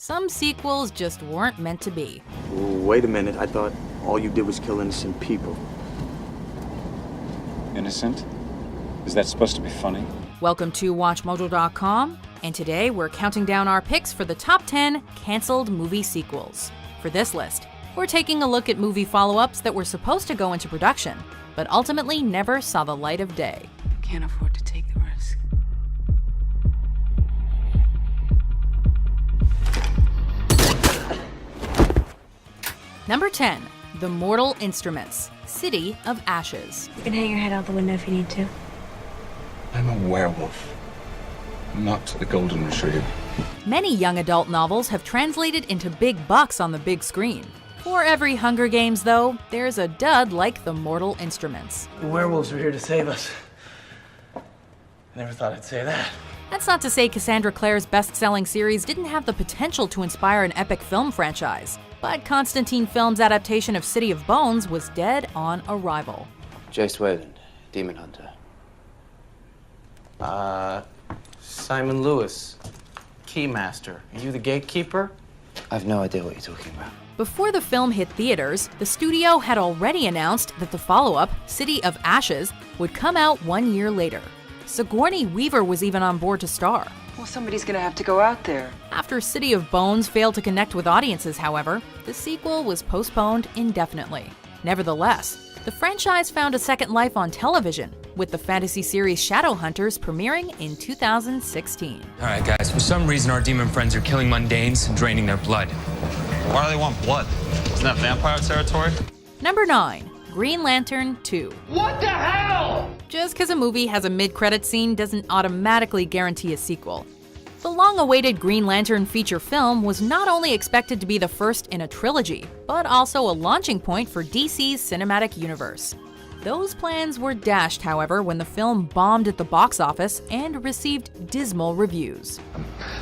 some sequels just weren't meant to be. Wait a minute, I thought all you did was kill innocent people. Innocent? Is that supposed to be funny? Welcome to WatchMojo.com, and today we're counting down our picks for the top 10 canceled movie sequels. For this list, we're taking a look at movie follow-ups that were supposed to go into production, but ultimately never saw the light of day. Can't afford to take the risk. Number 10, The Mortal Instruments, City of Ashes. You can hang your head out the window if you need to. I'm a werewolf, not the golden retriever. Many young adult novels have translated into big bucks on the big screen. For every Hunger Games, though, there's a dud like The Mortal Instruments. The werewolves are here to save us. I never thought I'd say that. That's not to say Cassandra Clare's best-selling series didn't have the potential to inspire an epic film franchise, but Constantine Films' adaptation of City of Bones was dead on arrival. Jace Wayland, Demon Hunter. Simon Lewis, Keymaster. Are you the gatekeeper? I've no idea what you're talking about. Before the film hit theaters, the studio had already announced that the follow-up, City of Ashes, would come out 1 year later. Sigourney Weaver was even on board to star. Well, somebody's gonna have to go out there. After City of Bones failed to connect with audiences, however, the sequel was postponed indefinitely. Nevertheless, the franchise found a second life on television, with the fantasy series Shadowhunters premiering in 2016. Alright guys, for some reason our demon friends are killing mundanes and draining their blood. Why do they want blood? Isn't that vampire territory? Number 9. Green Lantern 2. What the hell? Just because a movie has a mid-credit scene doesn't automatically guarantee a sequel. The long-awaited Green Lantern feature film was not only expected to be the first in a trilogy, but also a launching point for DC's cinematic universe. Those plans were dashed, however, when the film bombed at the box office and received dismal reviews.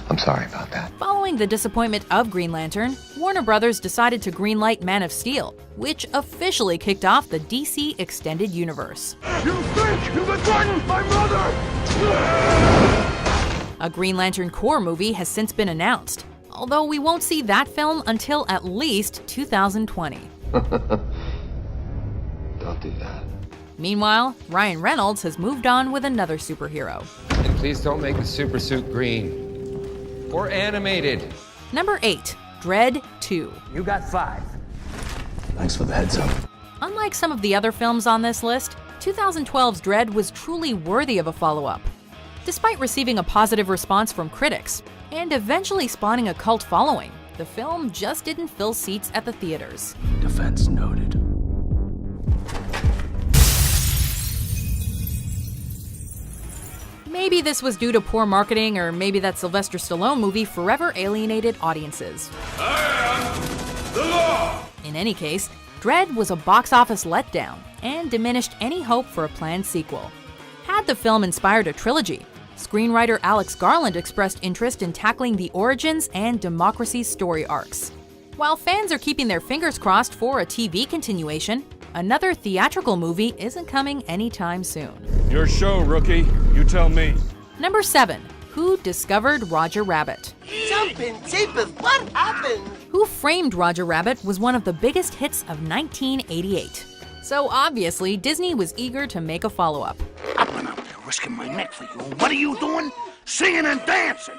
I'm sorry about that. Following the disappointment of Green Lantern, Warner Brothers decided to greenlight Man of Steel, which officially kicked off the DC Extended Universe. You think you can threaten my mother? A Green Lantern Corps movie has since been announced, although we won't see that film until at least 2020. Don't do that. Meanwhile, Ryan Reynolds has moved on with another superhero. And please don't make the super suit green. Or animated. Number 8. Dredd 2. You got 5. Thanks for the heads up. Unlike some of the other films on this list, 2012's Dredd was truly worthy of a follow-up. Despite receiving a positive response from critics, and eventually spawning a cult following, the film just didn't fill seats at the theaters. Defense noted. Maybe this was due to poor marketing, or maybe that Sylvester Stallone movie forever alienated audiences. I am the law! In any case, Dredd was a box office letdown and diminished any hope for a planned sequel. Had the film inspired a trilogy, screenwriter Alex Garland expressed interest in tackling the origins and democracy story arcs. While fans are keeping their fingers crossed for a TV continuation, another theatrical movie isn't coming anytime soon. Your show, rookie. You tell me. Number 7. Who Discovered Roger Rabbit? Jumping jeepers, what happened? Who Framed Roger Rabbit was one of the biggest hits of 1988. So obviously, Disney was eager to make a follow-up. I've been out there risking my neck for you. What are you doing? Singing and dancing.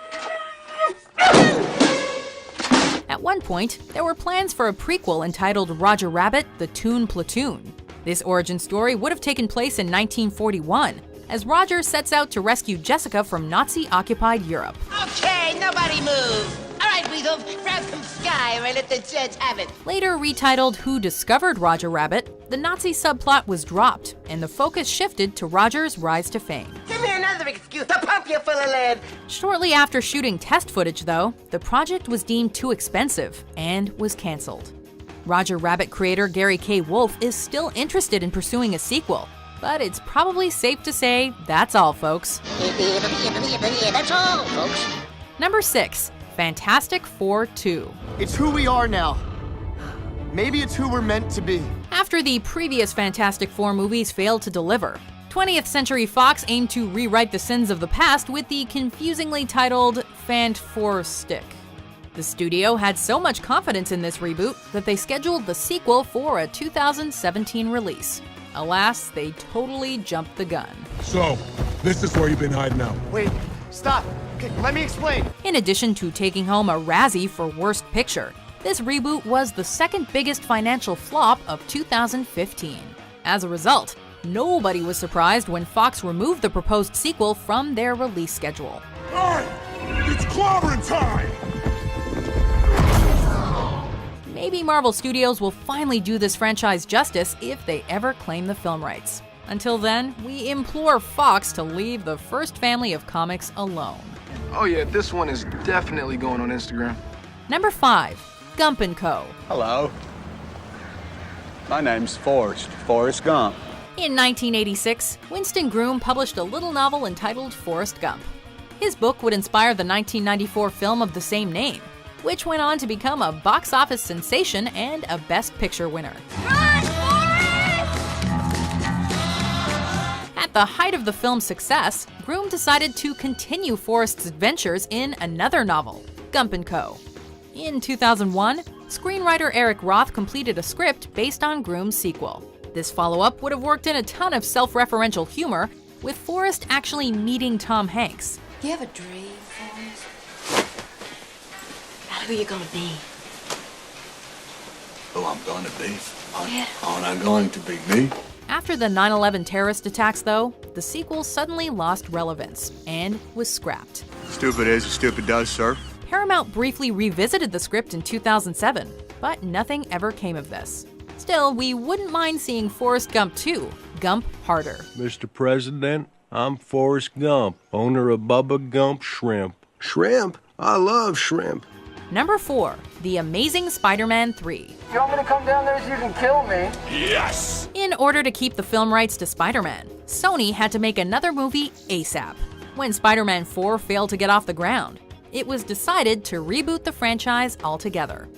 At one point, there were plans for a prequel entitled Roger Rabbit: The Toon Platoon. This origin story would have taken place in 1941, as Roger sets out to rescue Jessica from Nazi-occupied Europe. Okay, nobody move. All right, Weasel, grab some sky and let the judge have it. Later retitled Who Discovered Roger Rabbit, the Nazi subplot was dropped, and the focus shifted to Roger's rise to fame. Give me another excuse to pump you full of lead. Shortly after shooting test footage, though, the project was deemed too expensive and was canceled. Roger Rabbit creator Gary K. Wolf is still interested in pursuing a sequel, but it's probably safe to say that's all, folks. That's all, folks. Number 6. Fantastic Four 2. It's who we are now. Maybe it's who we're meant to be. After the previous Fantastic Four movies failed to deliver, 20th Century Fox aimed to rewrite the sins of the past with the confusingly titled Fant4 Stick. The studio had so much confidence in this reboot that they scheduled the sequel for a 2017 release. Alas, they totally jumped the gun. So, this is where you've been hiding out. Wait, stop. Okay, let me explain. In addition to taking home a Razzie for Worst Picture, this reboot was the second biggest financial flop of 2015. As a result, nobody was surprised when Fox removed the proposed sequel from their release schedule. Alright, it's clobbering time! Maybe Marvel Studios will finally do this franchise justice if they ever claim the film rights. Until then, we implore Fox to leave the first family of comics alone. Oh yeah, this one is definitely going on Instagram. Number 5. Gump & Co. Hello. My name's Forrest Gump. In 1986, Winston Groom published a little novel entitled Forrest Gump. His book would inspire the 1994 film of the same name, which went on to become a box office sensation and a Best Picture winner. At the height of the film's success, Groom decided to continue Forrest's adventures in another novel, Gump & Co. In 2001, screenwriter Eric Roth completed a script based on Groom's sequel. This follow-up would have worked in a ton of self-referential humor, with Forrest actually meeting Tom Hanks. You have a dream, Forrest? About who you gonna be? Who I'm gonna be? Aren't I going to be me? After the 9/11 terrorist attacks, though, the sequel suddenly lost relevance and was scrapped. Stupid is as stupid does, sir. Paramount briefly revisited the script in 2007, but nothing ever came of this. Still, we wouldn't mind seeing Forrest Gump 2, Gump Harder. Mr. President, I'm Forrest Gump, owner of Bubba Gump Shrimp. Shrimp? I love shrimp. Number 4, The Amazing Spider-Man 3. You want me to come down there so you can kill me? Yes! In order to keep the film rights to Spider-Man, Sony had to make another movie ASAP. When Spider-Man 4 failed to get off the ground, it was decided to reboot the franchise altogether.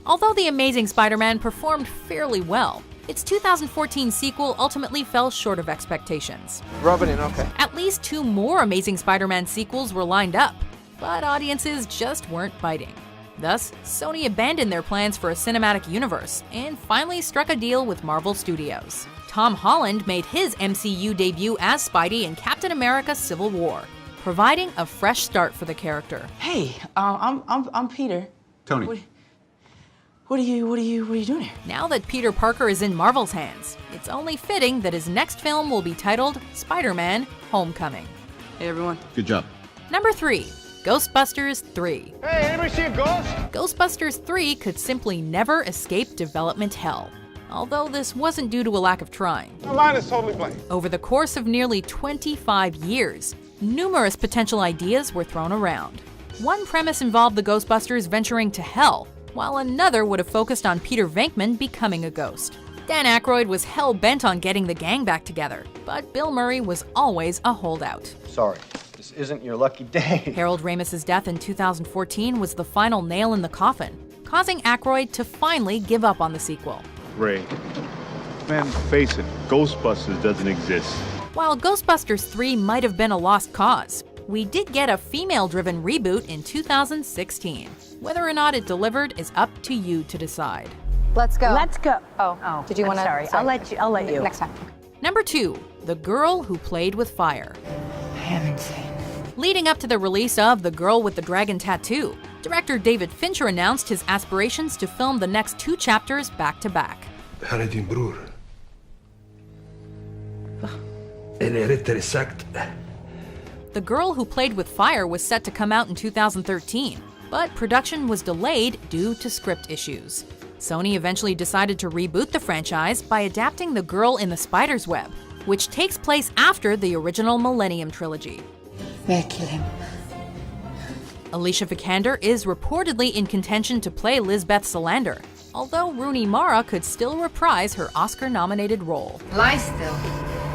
Although The Amazing Spider-Man performed fairly well, its 2014 sequel ultimately fell short of expectations. Rub it in, okay. At least 2 more Amazing Spider-Man sequels were lined up, but audiences just weren't biting. Thus, Sony abandoned their plans for a cinematic universe and finally struck a deal with Marvel Studios. Tom Holland made his MCU debut as Spidey in Captain America: Civil War, providing a fresh start for the character. Hey, I'm Peter. Tony. What are you doing here? Now that Peter Parker is in Marvel's hands, it's only fitting that his next film will be titled Spider-Man: Homecoming. Hey, everyone. Good job. Number 3. Ghostbusters 3. Hey, anybody see a ghost? Ghostbusters 3 could simply never escape development hell, although this wasn't due to a lack of trying. My mind is totally blank. Over the course of nearly 25 years, numerous potential ideas were thrown around. One premise involved the Ghostbusters venturing to hell, while another would have focused on Peter Venkman becoming a ghost. Dan Aykroyd was hell-bent on getting the gang back together, but Bill Murray was always a holdout. Sorry, this isn't your lucky day. Harold Ramis's death in 2014 was the final nail in the coffin, causing Aykroyd to finally give up on the sequel. Ray, man, face it, Ghostbusters doesn't exist. While Ghostbusters 3 might have been a lost cause, we did get a female-driven reboot in 2016. Whether or not it delivered is up to you to decide. Let's go. Let's go. Oh, did you want to? Sorry, I'll let you. Next time. Number 2, The Girl Who Played with Fire. I haven't seen. Leading up to the release of The Girl with the Dragon Tattoo, director David Fincher announced his aspirations to film the next 2 chapters back-to-back. Här är din bror. Eller rättare sagt... The Girl Who Played with Fire was set to come out in 2013, but production was delayed due to script issues. Sony eventually decided to reboot the franchise by adapting The Girl in the Spider's Web, which takes place after the original Millennium trilogy. May I kill him? Alicia Vikander is reportedly in contention to play Lisbeth Salander, although Rooney Mara could still reprise her Oscar-nominated role. Lie still.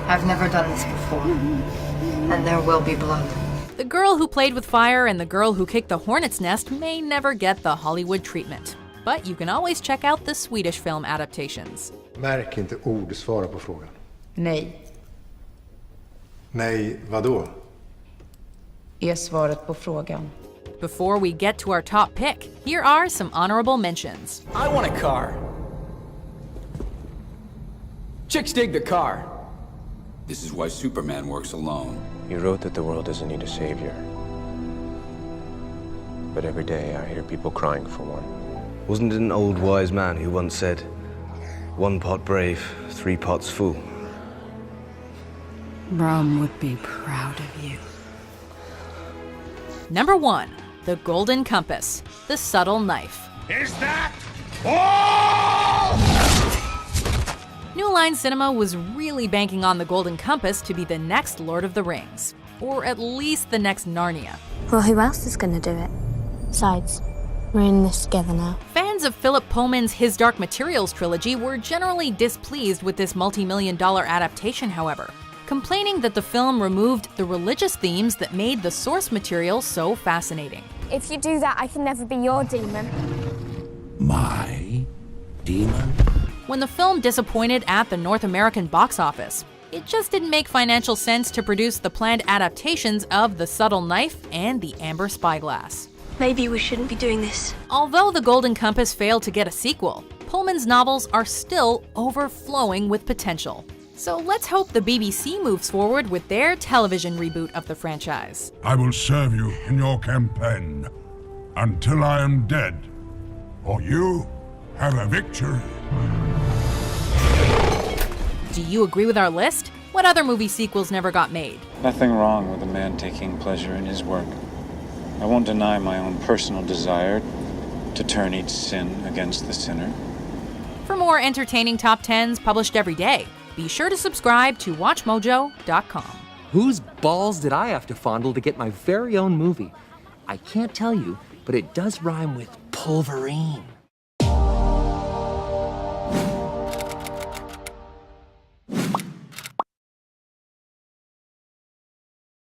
I've never done this before. And there will be blood. The Girl Who Played with Fire and The Girl Who Kicked the Hornet's Nest may never get the Hollywood treatment, but you can always check out the Swedish film adaptations. Märk inte ord svara på frågan. Nej. Nej, vadå? Är svaret på frågan. Before we get to our top pick, here are some honorable mentions. I want a car. Chicks dig the car. This is why Superman works alone. You wrote that the world doesn't need a savior. But every day I hear people crying for one. Wasn't it an old wise man who once said, "One pot brave, 3 pots full"? Rom would be proud of you. Number 1, The Golden Compass, The Subtle Knife. Is that all? New Line Cinema was really banking on The Golden Compass to be the next Lord of the Rings, or at least the next Narnia. Well, who else is gonna do it? Besides, we're in this together now. Fans of Philip Pullman's His Dark Materials trilogy were generally displeased with this multi-million-dollar adaptation, however, complaining that the film removed the religious themes that made the source material so fascinating. If you do that, I can never be your demon. My demon? When the film disappointed at the North American box office, it just didn't make financial sense to produce the planned adaptations of The Subtle Knife and The Amber Spyglass. Maybe we shouldn't be doing this. Although The Golden Compass failed to get a sequel, Pullman's novels are still overflowing with potential. So let's hope the BBC moves forward with their television reboot of the franchise. I will serve you in your campaign until I am dead, or you have a victory. Do you agree with our list? What other movie sequels never got made? Nothing wrong with a man taking pleasure in his work. I won't deny my own personal desire to turn each sin against the sinner. For more entertaining top 10s published every day, be sure to subscribe to WatchMojo.com. Whose balls did I have to fondle to get my very own movie? I can't tell you, but it does rhyme with pulverine.